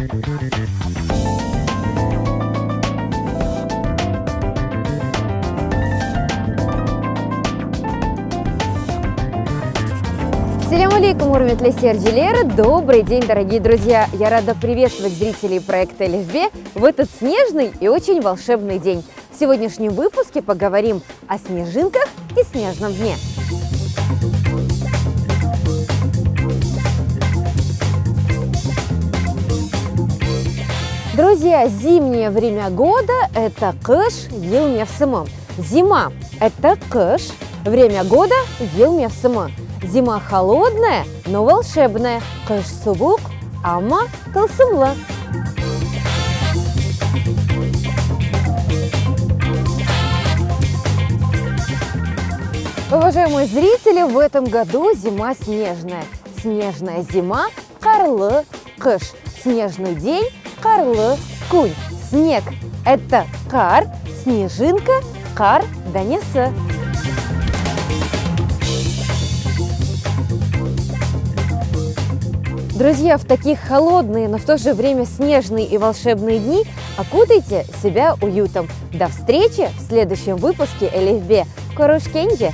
Ассаляму алейкум, урметли серджилеры! Добрый день, дорогие друзья! Я рада приветствовать зрителей проекта Элифбе в этот снежный и очень волшебный день. В сегодняшнем выпуске поговорим о снежинках и снежном дне. Друзья, зимнее время года – это кыш ел мевсымы. Зима – это кыш, время года ел мевсымы. Зима холодная, но волшебная. Кыш субук, ама тылсымлы. Уважаемые зрители, в этом году зима снежная. Снежная зима – карлы кыш. Снежный день – карлы кунь. Снег – это кар, снежинка – кар данесы. Друзья, в таких холодные, но в то же время снежные и волшебные дни окутайте себя уютом. До встречи в следующем выпуске Элифбе. Корушкенджи!